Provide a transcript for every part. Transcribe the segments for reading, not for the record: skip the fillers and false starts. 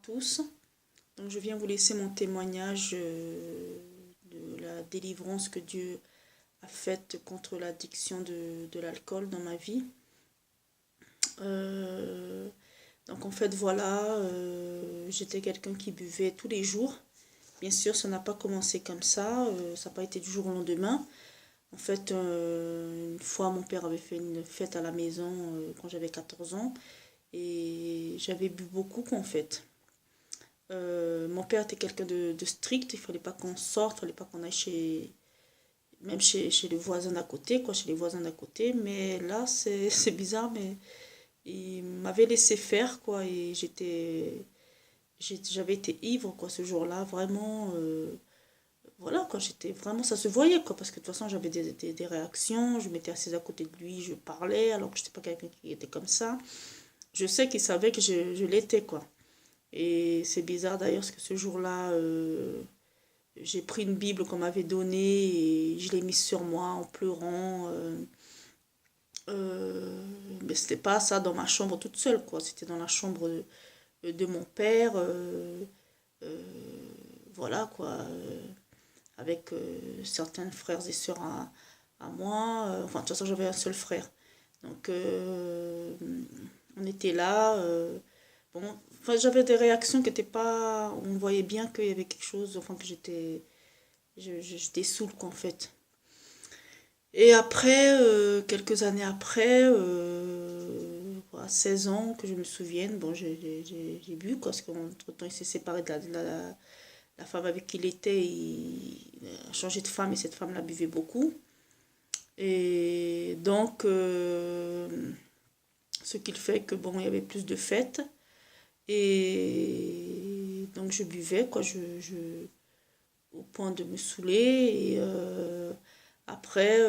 tous. Donc, je viens vous laisser mon témoignage de la délivrance que Dieu a faite contre l'addiction de l'alcool dans ma vie. Donc, en fait, voilà, j'étais quelqu'un qui buvait tous les jours. Bien sûr, ça n'a pas commencé comme ça n'a pas été du jour au lendemain. En fait, une fois, mon père avait fait une fête à la maison quand j'avais 14 ans et j'avais bu beaucoup, en fait. Mon père était quelqu'un de strict, il fallait pas qu'on sorte, il fallait pas qu'on aille chez les voisins d'à côté, quoi, chez les voisins d'à côté. Mais là, c'est bizarre, mais il m'avait laissé faire, quoi, et j'avais été ivre, quoi, ce jour-là, vraiment. Voilà, quoi, j'étais vraiment, ça se voyait, quoi, parce que de toute façon, j'avais des réactions, je m'étais assise à côté de lui, je parlais, alors que je n'étais pas quelqu'un qui était comme ça. Je sais qu'il savait que je l'étais, quoi. Et c'est bizarre d'ailleurs, parce que ce jour-là, j'ai pris une Bible qu'on m'avait donnée et je l'ai mise sur moi en pleurant. Mais c'était pas ça dans ma chambre toute seule, quoi. C'était dans la chambre de mon père. Euh, voilà, quoi. Avec certains frères et sœurs à moi. Enfin, de toute façon, j'avais un seul frère. Donc, on était là. Bon, enfin, j'avais des réactions qui n'étaient pas. On voyait bien qu'il y avait quelque chose. Enfin, que j'étais saoule, quoi, en fait. Et après, quelques années après, voilà, 16 ans, que je me souvienne, bon, j'ai bu, quoi, parce qu'entre-temps, il s'est séparé la femme avec qui il était, il a changé de femme et cette femme la buvait beaucoup. Et donc, ce qui fait que bon, il y avait plus de fêtes. Et donc, je buvais, quoi, au point de me saouler. Et après,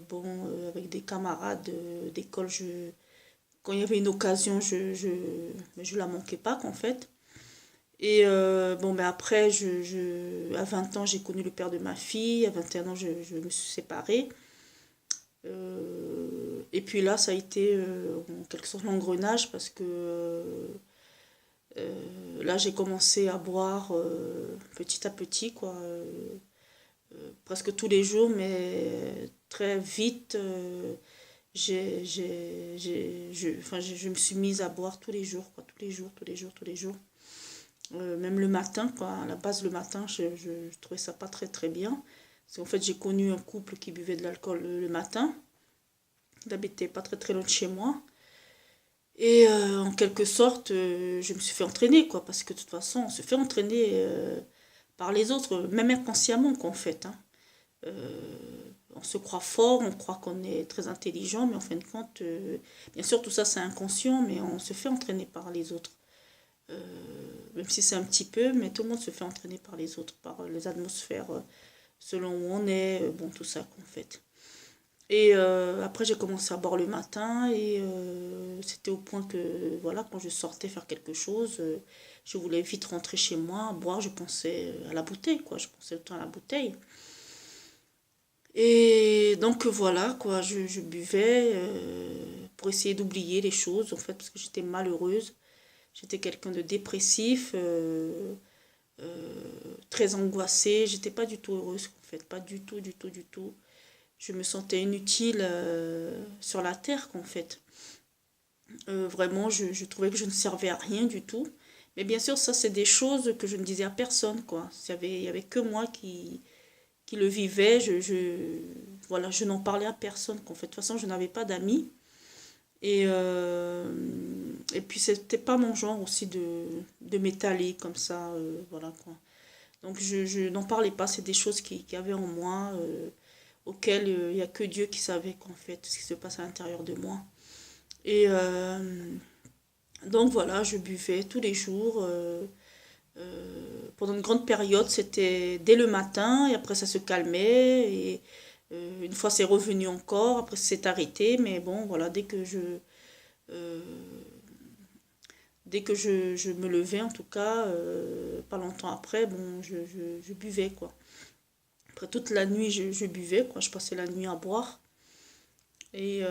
bon, avec des camarades d'école, quand il y avait une occasion, je la manquais pas, qu'en fait. Et bon, mais après, à 20 ans, j'ai connu le père de ma fille. À 21 ans, je me suis séparée. Et puis là, ça a été en quelque sorte l'engrenage parce que là, j'ai commencé à boire petit à petit, quoi. Presque tous les jours, mais très vite, enfin, je me suis mise à boire tous les jours, quoi. Tous les jours, tous les jours, tous les jours. Même le matin, quoi. À la base, le matin, je trouvais ça pas très très bien. Parce qu'en fait, j'ai connu un couple qui buvait de l'alcool le matin. Il habitait pas très très loin de chez moi. Et en quelque sorte, je me suis fait entraîner, quoi. Parce que de toute façon, on se fait entraîner par les autres, même inconsciemment, quoi, en fait, hein. On se croit fort, on croit qu'on est très intelligent, mais en fin de compte, bien sûr, tout ça c'est inconscient, mais on se fait entraîner par les autres. Euh, Même si c'est un petit peu, mais tout le monde se fait entraîner par les autres, par les atmosphères, selon où on est, bon, tout ça qu'on fait. Et après, j'ai commencé à boire le matin et c'était au point que, voilà, quand je sortais faire quelque chose, je voulais vite rentrer chez moi, boire, je pensais à la bouteille, quoi, je pensais tout le temps à la bouteille. Et donc voilà, quoi, je buvais pour essayer d'oublier les choses, en fait, parce que j'étais malheureuse. J'étais quelqu'un de dépressif, très angoissée. J'étais pas du tout heureuse, en fait, pas du tout, du tout, du tout. Je me sentais inutile sur la terre, en fait. Vraiment, je trouvais que je ne servais à rien du tout. Mais bien sûr, ça, c'est des choses que je ne disais à personne, quoi. Il y avait que moi qui le vivais. Voilà, je n'en parlais à personne, qu'en fait. De toute façon, je n'avais pas d'amis. Et puis, c'était pas mon genre aussi de m'étaler comme ça, voilà, quoi. Donc, je n'en parlais pas. C'est des choses qui avaient en moi, auxquelles il n'y a que Dieu qui savait, qu'en fait, ce qui se passe à l'intérieur de moi. Et donc, voilà, je buvais tous les jours. Pendant une grande période, c'était dès le matin, et après, ça se calmait. Et une fois, c'est revenu encore. Après, c'est arrêté. Mais bon, voilà, euh, dès que je me levais, en tout cas, pas longtemps après, bon, je buvais, quoi. Après toute la nuit, je buvais, quoi. Je passais la nuit à boire. Et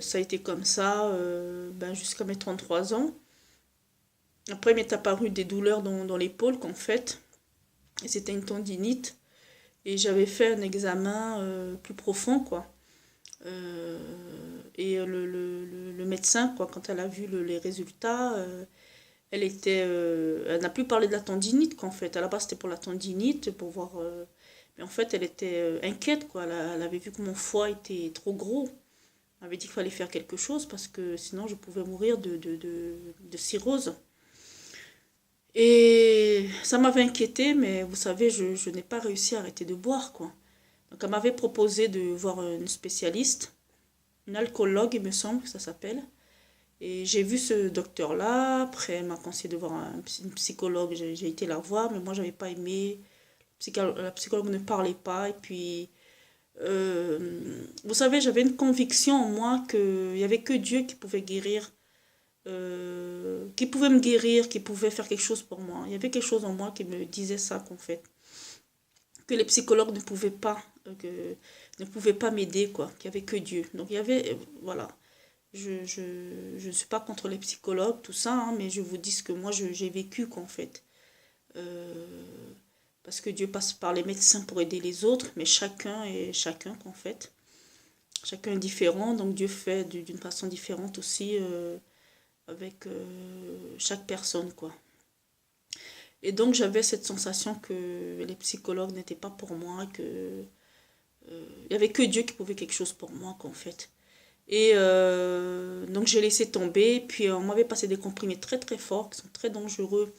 ça a été comme ça ben, jusqu'à mes 33 ans. Après, il m'est apparu des douleurs dans l'épaule, qu'en fait, et c'était une tendinite. Et j'avais fait un examen plus profond, quoi. Euh, et le médecin, quoi, quand elle a vu les résultats, elle n'a plus parlé de la tendinite, qu'en fait. À la base, c'était pour la tendinite, pour voir. Mais en fait, elle était inquiète, quoi. Elle avait vu que mon foie était trop gros. Elle avait dit qu'il fallait faire quelque chose parce que sinon, je pouvais mourir de cirrhose. Et ça m'avait inquiété, mais vous savez, je n'ai pas réussi à arrêter de boire, quoi. Donc, elle m'avait proposé de voir une spécialiste, une alcoologue, il me semble que ça s'appelle. Et j'ai vu ce docteur-là. Après, elle m'a conseillé de voir une psychologue. J'ai été la voir, mais moi, j'avais pas aimé. La psychologue ne parlait pas. Et puis, vous savez, j'avais une conviction en moi qu'il n'y avait que Dieu qui pouvait guérir, qui pouvait me guérir, qui pouvait faire quelque chose pour moi. Il y avait quelque chose en moi qui me disait ça, qu'en fait. Que les psychologues ne pouvaient pas m'aider, quoi. Qu'il n'y avait que Dieu. Donc, il y avait, voilà. Je ne suis pas contre les psychologues, tout ça, hein, mais je vous dis ce que moi j'ai vécu, qu'en fait. Euh, Parce que Dieu passe par les médecins pour aider les autres, mais chacun est chacun, qu'en fait. Chacun est différent, donc Dieu fait d'une façon différente aussi avec chaque personne, quoi. Et donc j'avais cette sensation que les psychologues n'étaient pas pour moi, que il n'y avait que Dieu qui pouvait quelque chose pour moi, qu'en fait. Et donc j'ai laissé tomber, puis on m'avait passé des comprimés très très forts, qui sont très dangereux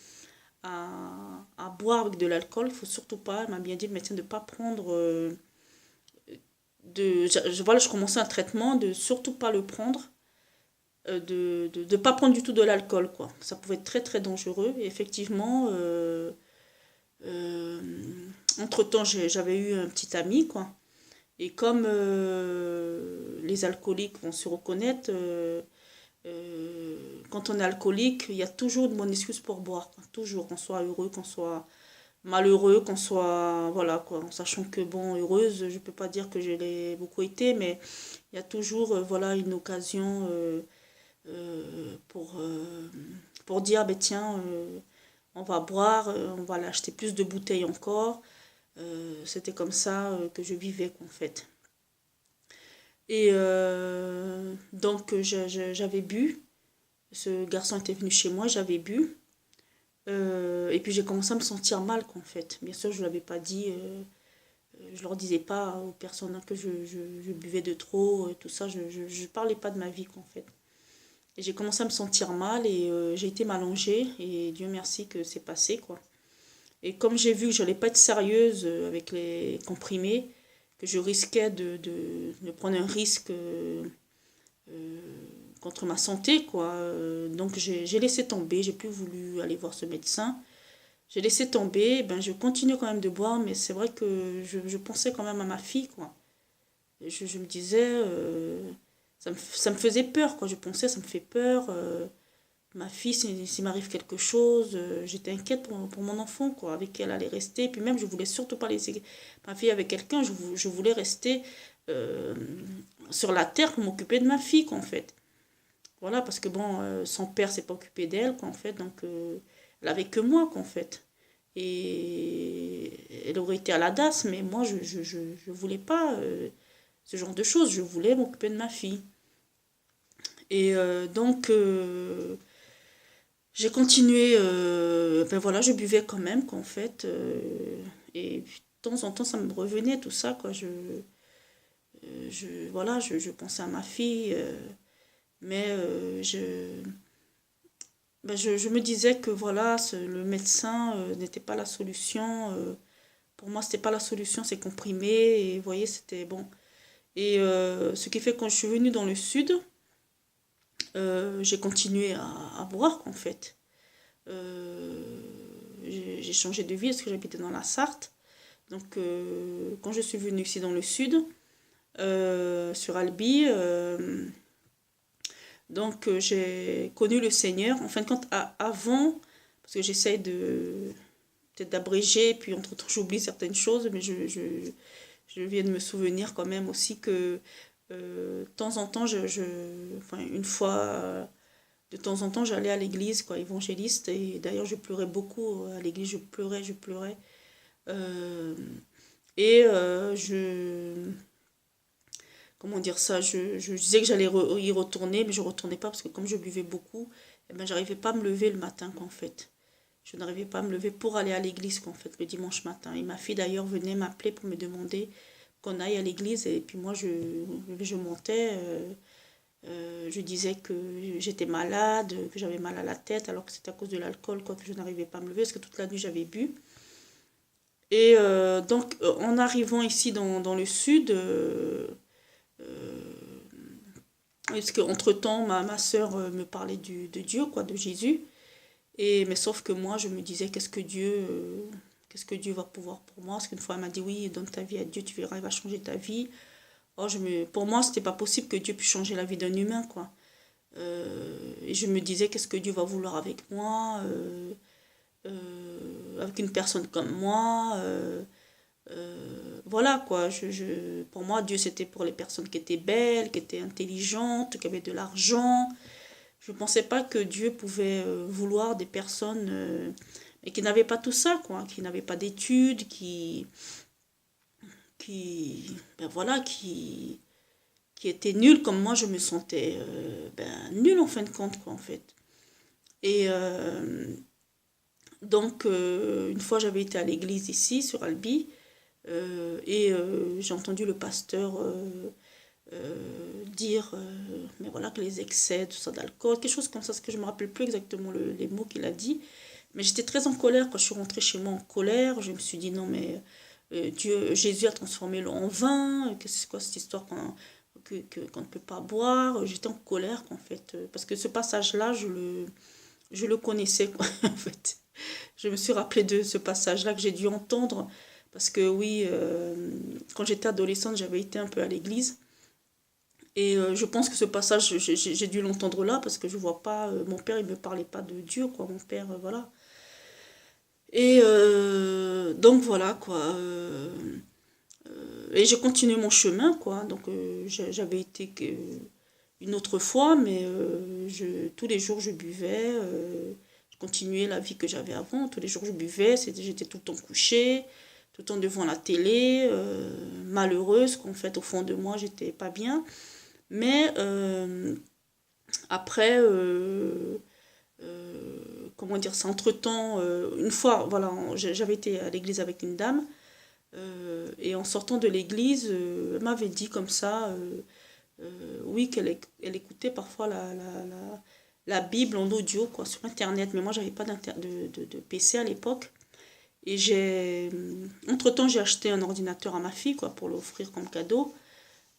à boire avec de l'alcool. Il ne faut surtout pas, elle m'a bien dit le médecin de ne pas prendre, voilà, je commençais un traitement, de surtout pas le prendre, de pas prendre du tout de l'alcool, quoi. Ça pouvait être très très dangereux. Et effectivement, euh, entre-temps, j'avais eu un petit ami, quoi. Et comme les alcooliques vont se reconnaître, quand on est alcoolique, il y a toujours une bonne excuse pour boire, quoi. Toujours, qu'on soit heureux, qu'on soit malheureux, qu'on soit, voilà, quoi, en sachant que, bon, heureuse, je peux pas dire que je l'ai beaucoup été, mais il y a toujours, voilà, une occasion pour dire, ben tiens, on va boire, on va aller acheter plus de bouteilles encore. C'était comme ça que je vivais, en fait. Et donc, j'avais bu. Ce garçon était venu chez moi, j'avais bu. Et puis j'ai commencé à me sentir mal, qu'en fait. Bien sûr, je ne l'avais pas dit. Je leur disais pas aux personnes que je buvais de trop, tout ça. Je parlais pas de ma vie, qu'en fait. Et j'ai commencé à me sentir mal et j'ai été m'allonger. Et Dieu merci que c'est passé, quoi. Et comme j'ai vu que je n'allais pas être sérieuse avec les comprimés, que je risquais de prendre un risque euh, contre ma santé, quoi. Donc j'ai laissé tomber, j'ai plus voulu aller voir ce médecin. J'ai laissé tomber, ben je continue quand même de boire, mais c'est vrai que je pensais quand même à ma fille, quoi. Et je me disais, ça me faisait peur, quoi. Je pensais, ça me fait peur. Ma fille, s'il m'arrive quelque chose, j'étais inquiète pour mon enfant, quoi, avec qui elle allait rester. Puis même, je voulais surtout pas laisser ma fille avec quelqu'un. Je voulais rester euh, sur la terre pour m'occuper de ma fille, quoi, en fait. Voilà, parce que bon, son père s'est pas occupé d'elle, quoi, en fait. Donc, elle avait que moi, quoi, en fait. Et elle aurait été à la DAS, mais moi, je voulais pas ce genre de choses. Je voulais m'occuper de ma fille. Et donc, j'ai continué, ben voilà, je buvais quand même, qu'en fait. Et puis, de temps en temps, ça me revenait, tout ça, quoi. Voilà, je pensais à ma fille, mais ben je me disais que voilà, le médecin n'était pas la solution. Pour moi, c'était pas la solution, c'est comprimé. Et vous voyez, c'était bon. Et ce qui fait que quand je suis venue dans le sud, j'ai continué à boire, en fait. J'ai changé de ville parce que j'habitais dans la Sarthe. Donc, quand je suis venue ici dans le sud, sur Albi, donc j'ai connu le Seigneur. En fin de compte, avant, parce que j'essaye de peut-être d'abréger, puis entre-temps j'oublie certaines choses, mais je viens de me souvenir quand même aussi que de temps en temps, enfin une fois de temps en temps, j'allais à l'église, quoi, évangéliste. Et d'ailleurs, je pleurais beaucoup à l'église. Je pleurais. Euh, et comment dire ça, je disais que j'allais y retourner, mais je retournais pas parce que comme je buvais beaucoup, eh ben, j'arrivais pas à me lever le matin, quoi, en fait. Je n'arrivais pas à me lever pour aller à l'église, quoi, en fait, le dimanche matin. Et ma fille, d'ailleurs, venait m'appeler pour me demander qu'on aille à l'église. Et puis moi, je montais. Je disais que j'étais malade, que j'avais mal à la tête, alors que c'était à cause de l'alcool, quoi, que je n'arrivais pas à me lever, parce que toute la nuit, j'avais bu. Et donc, en arrivant ici dans le sud, euh, parce qu'entre-temps, ma soeur me parlait de Dieu, quoi, de Jésus. Mais sauf que moi, je me disais, qu'est-ce que Dieu va pouvoir pour moi? Parce qu'une fois, elle m'a dit, oui, donne ta vie à Dieu, tu verras, il va changer ta vie. Or, pour moi, c'était pas possible que Dieu puisse changer la vie d'un humain, quoi. Et je me disais, qu'est-ce que Dieu va vouloir avec moi, avec une personne comme moi. Voilà, quoi. Pour moi, Dieu, c'était pour les personnes qui étaient belles, qui étaient intelligentes, qui avaient de l'argent. Je ne pensais pas que Dieu pouvait vouloir des personnes mais qui n'avaient pas tout ça, quoi, qui n'avaient pas d'études, ben voilà, qui étaient nuls comme moi je me sentais ben, nulle en fin de compte, quoi, en fait. Et donc, une fois j'avais été à l'église ici, sur Albi, j'ai entendu le pasteur dire mais voilà que les excès, tout ça d'alcool, quelque chose comme ça, ce que je me rappelle plus exactement les mots qu'il a dit. Mais j'étais très en colère quand je suis rentrée chez moi en colère. Je me suis dit non mais Jésus a transformé l'eau en vin. Que c'est quoi cette histoire qu'on ne peut pas boire? J'étais en colère en fait parce que ce passage-là je le connaissais quoi en fait. Je me suis rappelé de ce passage-là que j'ai dû entendre parce que oui quand j'étais adolescente j'avais été un peu à l'église. Et je pense que ce passage, j'ai dû l'entendre là parce que je vois pas, mon père il me parlait pas de Dieu, quoi, mon père, voilà. Et donc voilà, quoi. Et j'ai continué mon chemin, quoi. Donc j'avais été une autre fois, mais tous les jours je buvais, je continuais la vie que j'avais avant. Tous les jours je buvais, j'étais tout le temps couchée, tout le temps devant la télé, malheureuse, qu'en fait au fond de moi j'étais pas bien. Mais après, comment dire ça, entre-temps, une fois, voilà, j'avais été à l'église avec une dame, et en sortant de l'église, elle m'avait dit comme ça, oui, elle écoutait parfois la Bible en audio, quoi, sur Internet, mais moi, j'avais pas de PC à l'époque. Et entre-temps, j'ai acheté un ordinateur à ma fille, quoi, pour l'offrir comme cadeau.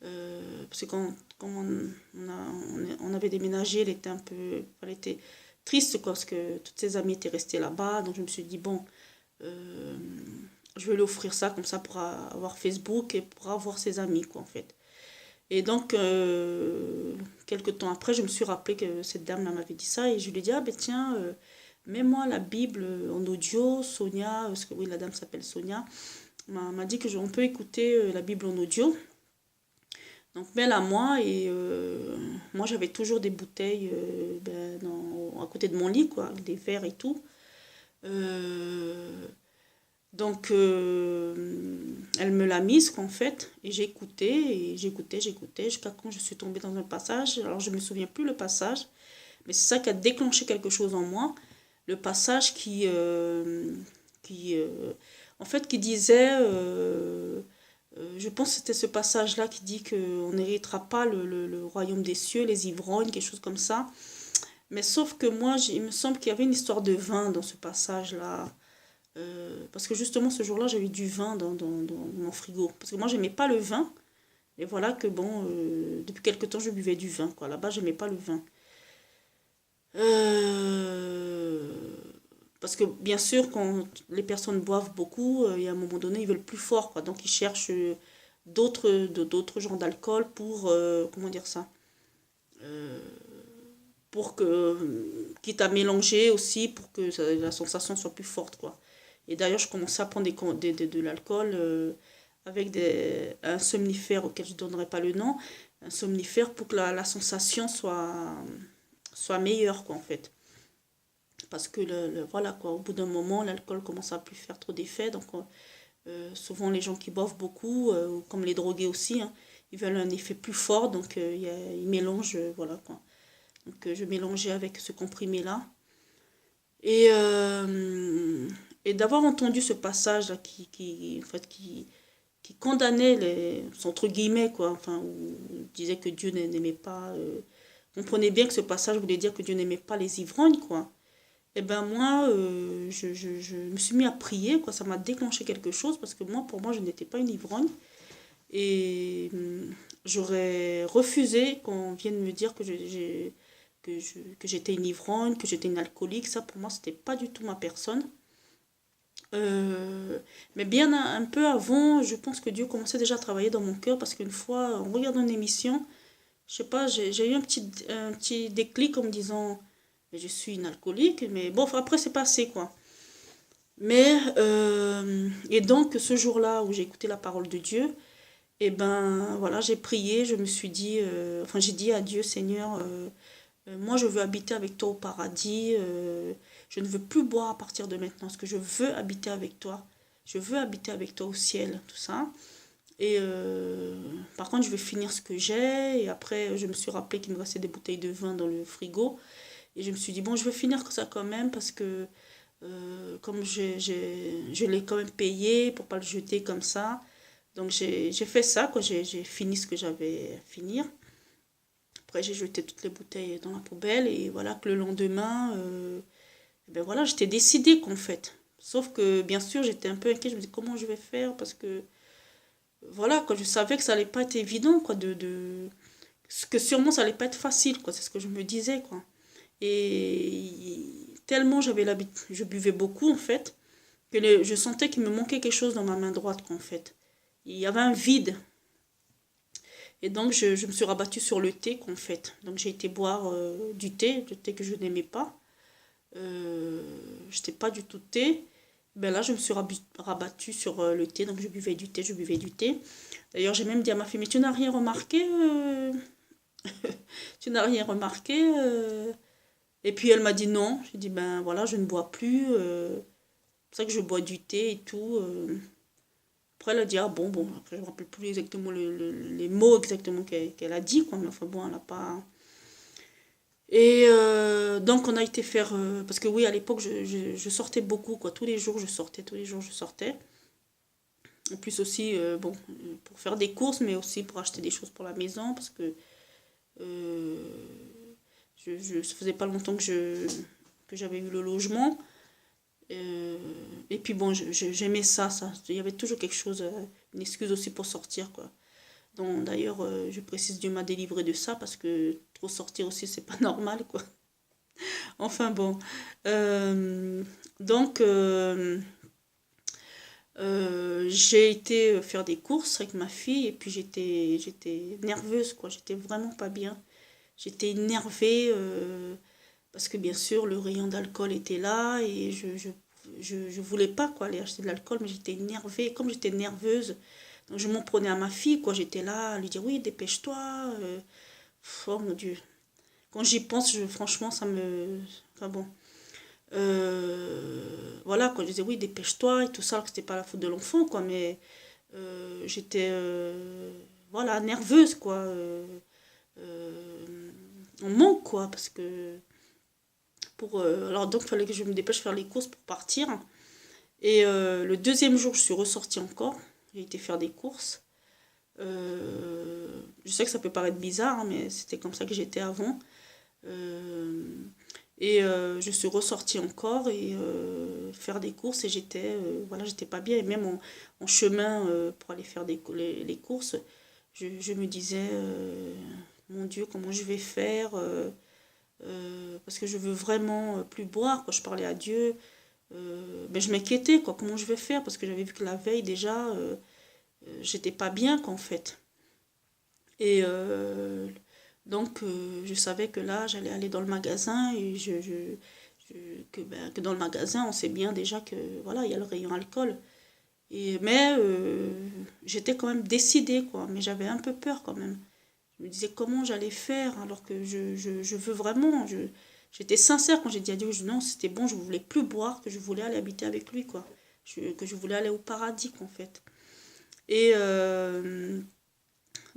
Parce que quand on avait déménagé, elle était triste quoi, parce que toutes ses amies étaient restées là-bas. Donc je me suis dit, bon, euh, je vais lui offrir ça comme ça pour avoir Facebook et pour avoir ses amis, quoi, en fait. Et donc, quelques temps après, je me suis rappelé que cette dame m'avait dit ça et je lui ai dit, ah ben tiens, mets-moi la Bible en audio, Sonia, parce que oui, la dame s'appelle Sonia, m'a dit que on peut écouter la Bible en audio. Donc, mets-la à moi et moi j'avais toujours des bouteilles ben, à côté de mon lit, quoi, avec des verres et tout. Euh, donc, elle me l'a mise, quoi, en fait, et j'écoutais, jusqu'à quand je suis tombée dans un passage. Alors, je me souviens plus le passage, mais c'est ça qui a déclenché quelque chose en moi. Le passage qui en fait, qui disait, je pense que c'était ce passage-là qui dit qu'on n'héritera pas le royaume des cieux, les ivrognes, quelque chose comme ça. Mais sauf que moi, il me semble qu'il y avait une histoire de vin dans ce passage-là. Parce que justement, ce jour-là, j'avais du vin dans mon frigo. Parce que moi, j'aimais pas le vin. Et voilà que, bon, depuis quelque temps, je buvais du vin, quoi. Là-bas, j'aimais pas le vin. Euh, Parce que, bien sûr, quand les personnes boivent beaucoup, il y a un moment donné, ils veulent plus fort, quoi. Donc, ils cherchent d'autres genres d'alcool pour, comment dire ça? Euh, pour quitte à mélanger aussi, pour que la sensation soit plus forte, quoi. Et d'ailleurs, je commençais à prendre de l'alcool avec un somnifère auquel je ne donnerai pas le nom, un somnifère pour que la sensation soit meilleur, quoi, en fait. Parce que, voilà, quoi, au bout d'un moment, l'alcool commence à plus faire trop d'effet. Donc, souvent, les gens qui boivent beaucoup, comme les drogués aussi, hein, ils veulent un effet plus fort. Donc, ils mélangent, voilà, quoi. Donc, je mélangeais avec ce comprimé-là. Et, et d'avoir entendu ce passage-là en fait, qui condamnait entre guillemets, quoi, enfin, où il disait que Dieu n'aimait pas, comprenez bien que ce passage voulait dire que Dieu n'aimait pas les ivrognes, quoi. Et ben moi, je me suis mis à prier, quoi, ça m'a déclenché quelque chose, parce que moi, pour moi, je n'étais pas une ivrogne, et j'aurais refusé qu'on vienne me dire que j'étais une ivrogne, que j'étais une alcoolique, ça pour moi, c'était pas du tout ma personne. Mais bien un peu avant, je pense que Dieu commençait déjà à travailler dans mon cœur parce qu'une fois, en regardant une émission, je sais pas, j'ai eu un petit déclic en me disant, mais je suis une alcoolique, mais bon, après c'est passé quoi. Mais, et donc ce jour-là où j'ai écouté la parole de Dieu, et ben voilà, j'ai prié, je me suis dit, enfin j'ai dit à Dieu, Seigneur, moi, je veux habiter avec toi au paradis. Je ne veux plus boire à partir de maintenant. Parce que je veux habiter avec toi. Je veux habiter avec toi au ciel, tout ça. Et par contre, je vais finir ce que j'ai. Et après, je me suis rappelé qu'il me restait des bouteilles de vin dans le frigo. Et je me suis dit, bon, je vais finir ça quand même. Parce que comme je l'ai quand même payé pour pas le jeter comme ça. Donc, j'ai fait ça, quoi. J'ai fini ce que j'avais à finir. Après, j'ai jeté toutes les bouteilles dans la poubelle et voilà que le lendemain, ben voilà, j'étais décidée qu'en fait. Sauf que bien sûr, j'étais un peu inquiète. Je me disais comment je vais faire parce que voilà, quoi, je savais que ça allait pas être évident, quoi, que sûrement ça allait pas être facile, quoi. C'est ce que je me disais, quoi. Et tellement j'avais l'habitude, je buvais beaucoup en fait, que je sentais qu'il me manquait quelque chose dans ma main droite, quoi, en fait. Il y avait un vide. Et donc, je me suis rabattue sur le thé, qu'en fait. Donc, j'ai été boire du thé que je n'aimais pas. Euh, je n'étais pas du tout thé. Ben là, je me suis rabattue sur le thé. Donc, je buvais du thé, je buvais du thé. D'ailleurs, j'ai même dit à ma fille, mais tu n'as rien remarqué Tu n'as rien remarqué Et puis, elle m'a dit non. J'ai dit, ben voilà, je ne bois plus. C'est pour ça que je bois du thé et tout. Après, elle a dit, ah bon, bon, après, je ne me rappelle plus exactement les mots exactement qu'elle a dit, quoi, mais enfin bon, elle n'a pas. Et donc, on a été faire. Parce que oui, à l'époque, je sortais beaucoup, quoi, tous les jours, je sortais, tous les jours, je sortais. En plus aussi, bon, pour faire des courses, mais aussi pour acheter des choses pour la maison, parce que euh, ça faisait pas longtemps que j'avais eu le logement. Euh, et puis bon, j'aimais ça. Il y avait toujours quelque chose, une excuse aussi pour sortir, quoi. Donc d'ailleurs, je précise, Dieu m'a délivré de ça parce que trop sortir aussi, c'est pas normal, quoi. Enfin bon. Euh, donc, j'ai été faire des courses avec ma fille et puis j'étais nerveuse, quoi. J'étais vraiment pas bien. J'étais énervée parce que bien sûr, le rayon d'alcool était là et je voulais pas, quoi, aller acheter de l'alcool, mais j'étais énervée. Comme j'étais nerveuse, donc je m'en prenais à ma fille, quoi. J'étais là à lui dire, oui, dépêche-toi. Oh mon Dieu. Quand j'y pense, franchement, ça me. Enfin bon. Voilà, quoi. Je disais, oui, dépêche-toi et tout ça, que c'était pas la faute de l'enfant, quoi. Mais j'étais. Voilà, nerveuse, quoi. On manque, quoi. Parce que. Alors, donc, il fallait que je me dépêche faire les courses pour partir. Et le deuxième jour, je suis ressortie encore. J'ai été faire des courses. Je sais que ça peut paraître bizarre, hein, mais c'était comme ça que j'étais avant. Euh, et je suis ressortie encore et faire des courses et voilà, j'étais pas bien. Et même en chemin pour aller faire les courses, je me disais, mon Dieu, comment je vais faire parce que je veux vraiment plus boire. Quand je parlais à Dieu, ben je m'inquiétais, quoi, comment je vais faire parce que j'avais vu que la veille déjà, j'étais pas bien, qu'en fait. Et donc, je savais que là, j'allais aller dans le magasin et que dans le magasin, on sait bien déjà que voilà, il y a le rayon alcool. Mais j'étais quand même décidée, quoi. Mais j'avais un peu peur quand même. Je me disais comment j'allais faire alors que je veux vraiment. J'étais sincère quand j'ai dit à Dieu que non, c'était bon, je ne voulais plus boire, que je voulais aller habiter avec lui, quoi. Que je voulais aller au paradis, en fait. Et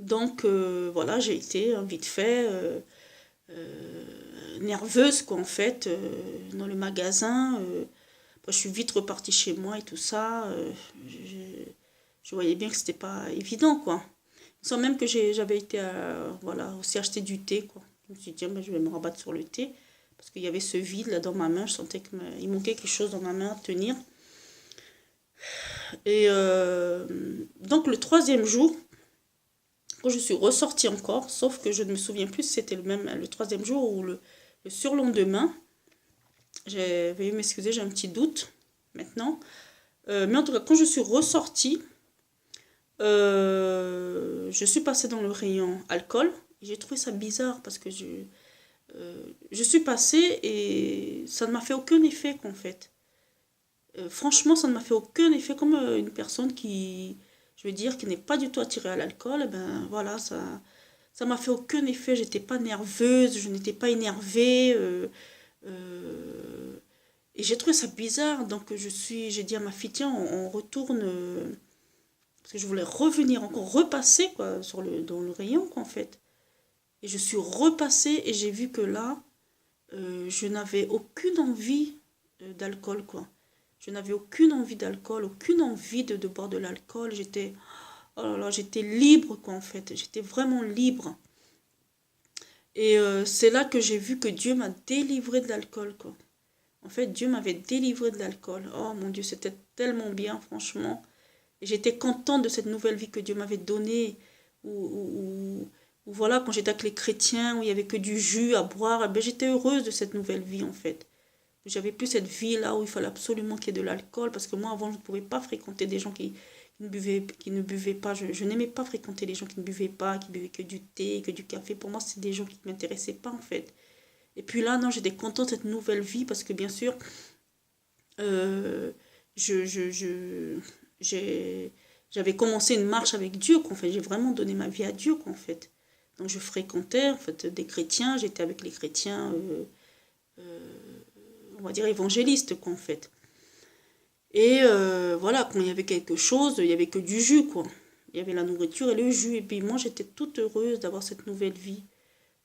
donc, voilà, j'ai été vite fait nerveuse, quoi, en fait, dans le magasin. Je suis vite repartie chez moi et tout ça. Je voyais bien que c'était pas évident, quoi. Sans même que j'avais été voilà, aussi acheter du thé, quoi. Je me suis dit, tiens, ben, je vais me rabattre sur le thé. Parce qu'il y avait ce vide là dans ma main. Je sentais qu'il manquait quelque chose dans ma main à tenir. Et donc le troisième jour, quand je suis ressortie encore, sauf que je ne me souviens plus si c'était le troisième jour ou le surlendemain. Veuillez m'excuser, j'ai un petit doute maintenant. Mais en tout cas, quand je suis ressortie, je suis passée dans le rayon alcool. J'ai trouvé ça bizarre parce que je suis passée et ça ne m'a fait aucun effet, qu'en fait. Franchement, ça ne m'a fait aucun effet comme une personne qui, je veux dire, qui n'est pas du tout attirée à l'alcool. Eh ben voilà, ça m'a fait aucun effet. J'étais pas nerveuse, je n'étais pas énervée. Et j'ai trouvé ça bizarre. Donc j'ai dit à ma fille, tiens, on retourne. Parce que je voulais revenir encore, repasser quoi, dans le rayon, quoi, en fait. Et je suis repassée et j'ai vu que là, je n'avais aucune envie d'alcool, quoi. Je n'avais aucune envie d'alcool, aucune envie de boire de l'alcool. Oh là là, j'étais libre, quoi, en fait. J'étais vraiment libre. Et c'est là que j'ai vu que Dieu m'a délivré de l'alcool, quoi. En fait, Dieu m'avait délivré de l'alcool. Oh mon Dieu, c'était tellement bien, franchement. Et j'étais contente de cette nouvelle vie que Dieu m'avait donnée. Où voilà, quand j'étais avec les chrétiens, où il n'y avait que du jus à boire, eh ben, j'étais heureuse de cette nouvelle vie, en fait. J'avais plus cette vie-là où il fallait absolument qu'il y ait de l'alcool. Parce que moi, avant, je ne pouvais pas fréquenter des gens qui ne buvaient pas. Je n'aimais pas fréquenter les gens qui ne buvaient pas, qui buvaient que du thé, que du café. Pour moi, c'est des gens qui ne m'intéressaient pas, en fait. Et puis là, non, j'étais contente de cette nouvelle vie parce que, bien sûr, euh, je, je, je, j'avais commencé une marche avec Dieu, qu'en fait. J'ai vraiment donné ma vie à Dieu, qu'en fait. Donc, je fréquentais, en fait, des chrétiens. J'étais avec les chrétiens, on va dire, évangélistes, quoi, en fait. Et voilà, quand il y avait quelque chose, il n'y avait que du jus, quoi. Il y avait la nourriture et le jus. Et puis moi, j'étais toute heureuse d'avoir cette nouvelle vie.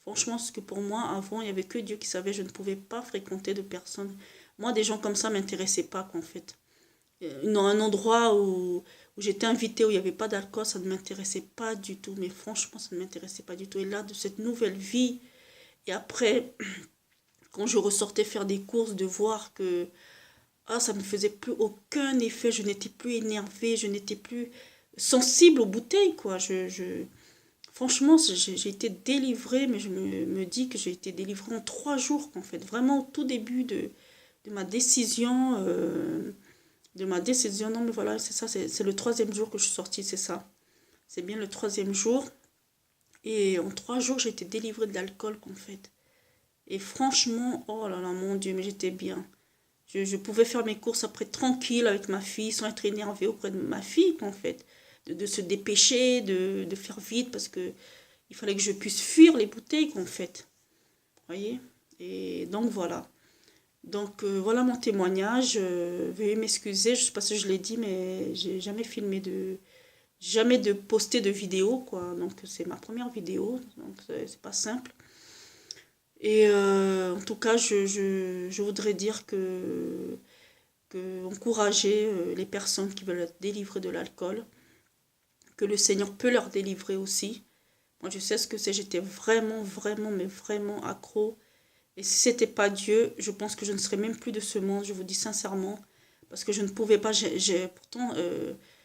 Franchement, parce que pour moi, avant, il n'y avait que Dieu qui savait, je ne pouvais pas fréquenter de personnes. Moi, des gens comme ça ne m'intéressaient pas, qu'en fait. Dans un endroit où j'étais invitée, où il n'y avait pas d'alcool, ça ne m'intéressait pas du tout. Mais franchement, ça ne m'intéressait pas du tout. Et là, de cette nouvelle vie, et après, quand je ressortais faire des courses, de voir que ça me faisait plus aucun effet, je n'étais plus énervée, je n'étais plus sensible aux bouteilles, quoi. Franchement, j'ai été délivrée, mais je me dis que j'ai été délivrée en 3 jours, en fait. Vraiment au tout début de ma décision. Non, mais voilà, c'est ça, c'est le troisième jour que je suis sortie, c'est ça. C'est bien le troisième jour. Et en 3 jours, j'ai été délivrée de l'alcool, en fait. Et franchement, oh là là, mon Dieu, mais j'étais bien. Je pouvais faire mes courses après tranquille avec ma fille, sans être énervée auprès de ma fille, en fait. De se dépêcher, de faire vite, parce que il fallait que je puisse fuir les bouteilles, en fait. Vous voyez? Et donc, voilà. Donc, voilà mon témoignage. Veuillez m'excuser, je ne sais pas si je l'ai dit, mais j'ai jamais filmé jamais de posté de vidéo, quoi. Donc, c'est ma première vidéo, donc c'est pas simple. Et en tout cas, je voudrais dire que encourager les personnes qui veulent être délivrées de l'alcool, que le Seigneur peut leur délivrer aussi. Moi, je sais ce que c'est, j'étais vraiment, vraiment, mais vraiment accro. Et si c'était pas Dieu, je pense que je ne serais même plus de ce monde, je vous dis sincèrement. Parce que je ne pouvais pas, pourtant,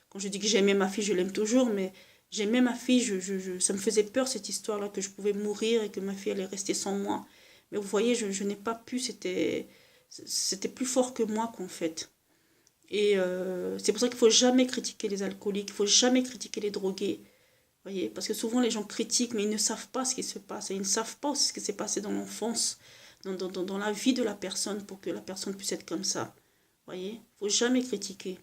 quand je dis que j'aimais ma fille, je l'aime toujours, mais j'aimais ma fille, ça me faisait peur cette histoire-là, que je pouvais mourir et que ma fille allait rester sans moi. Mais vous voyez, je n'ai pas pu, c'était plus fort que moi, qu'en fait. Et c'est pour ça qu'il ne faut jamais critiquer les alcooliques, il ne faut jamais critiquer les drogués. Voyez, parce que souvent les gens critiquent, mais ils ne savent pas ce qui se passe. Et ils ne savent pas aussi ce qui s'est passé dans l'enfance, dans la vie de la personne, pour que la personne puisse être comme ça. Voyez, il ne faut jamais critiquer.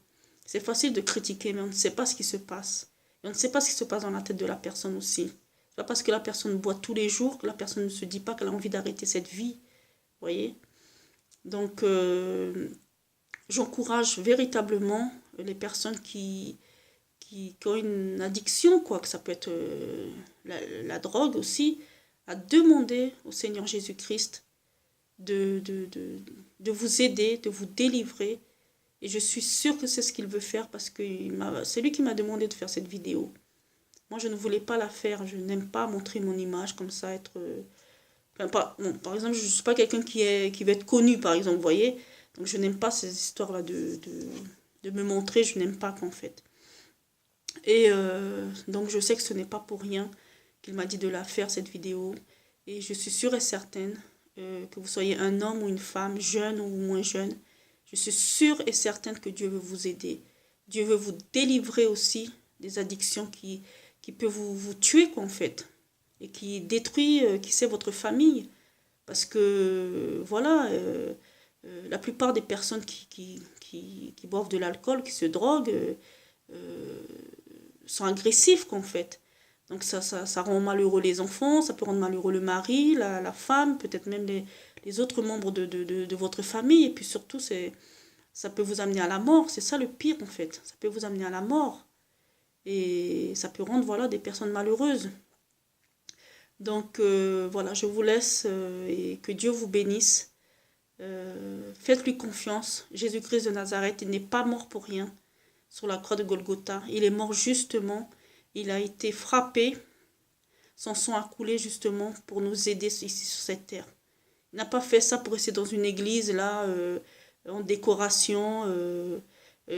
C'est facile de critiquer, mais on ne sait pas ce qui se passe. Et on ne sait pas ce qui se passe dans la tête de la personne aussi. C'est pas parce que la personne boit tous les jours que la personne ne se dit pas qu'elle a envie d'arrêter cette vie. Vous voyez? Donc, j'encourage véritablement les personnes qui ont une addiction, quoi, que ça peut être la drogue aussi, à demander au Seigneur Jésus-Christ de vous aider, de vous délivrer. Et je suis sûre que c'est ce qu'il veut faire parce que c'est lui qui m'a demandé de faire cette vidéo. Moi, je ne voulais pas la faire. Je n'aime pas montrer mon image comme ça, être... par exemple, je ne suis pas quelqu'un qui veut être connu, par exemple, vous voyez. Donc, je n'aime pas ces histoires-là de me montrer. Je n'aime pas, qu'en fait. Et donc, je sais que ce n'est pas pour rien qu'il m'a dit de la faire, cette vidéo. Et je suis sûre et certaine que vous soyez un homme ou une femme, jeune ou moins jeune, je suis sûre et certaine que Dieu veut vous aider. Dieu veut vous délivrer aussi des addictions qui peuvent vous tuer, quoi, en fait. Et qui détruit, qui sait, votre famille. Parce que, voilà, la plupart des personnes qui boivent de l'alcool, qui se droguent, sont agressifs, qu'en fait. Donc ça rend malheureux les enfants, ça peut rendre malheureux le mari, la femme, peut-être même les autres membres de votre famille. Et puis surtout, ça peut vous amener à la mort. C'est ça le pire, en fait. Ça peut vous amener à la mort. Et ça peut rendre, voilà, des personnes malheureuses. Donc, voilà, je vous laisse et que Dieu vous bénisse. Faites-lui confiance. Jésus-Christ de Nazareth, il n'est pas mort pour rien sur la croix de Golgotha. Il est mort justement. Il a été frappé. Son sang a coulé justement pour nous aider ici sur cette terre. Il n'a pas fait ça pour rester dans une église, là, en décoration,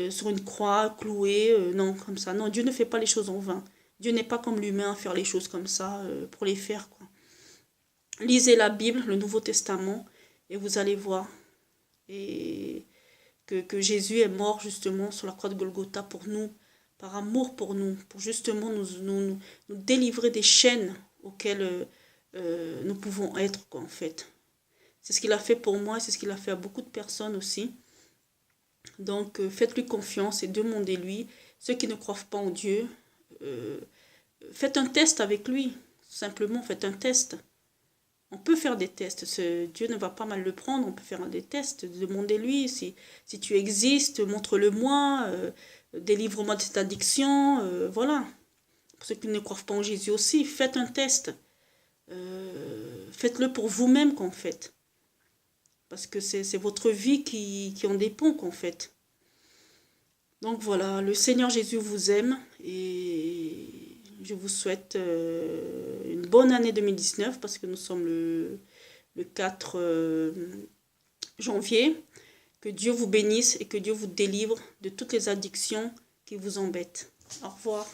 sur une croix, clouée. Non, comme ça. Non, Dieu ne fait pas les choses en vain. Dieu n'est pas comme l'humain à faire les choses comme ça pour les faire, quoi. Lisez la Bible, le Nouveau Testament, et vous allez voir. Et que Jésus est mort justement sur la croix de Golgotha pour nous, par amour pour nous, pour justement nous délivrer des chaînes auxquelles nous pouvons être, quoi, en fait. C'est ce qu'il a fait pour moi, c'est ce qu'il a fait à beaucoup de personnes aussi. Donc, faites-lui confiance et demandez-lui. Ceux qui ne croient pas en Dieu, faites un test avec lui. Simplement, faites un test. On peut faire des tests. Dieu ne va pas mal le prendre. On peut faire des tests. Demandez-lui si tu existes, montre-le-moi. Délivre-moi de cette addiction. Voilà. Pour ceux qui ne croient pas en Jésus aussi, faites un test. Faites-le pour vous-même, qu'en fait. Parce que c'est votre vie qui en dépend, qu'en fait. Donc voilà, le Seigneur Jésus vous aime et je vous souhaite une bonne année 2019 parce que nous sommes le 4 janvier. Que Dieu vous bénisse et que Dieu vous délivre de toutes les addictions qui vous embêtent. Au revoir.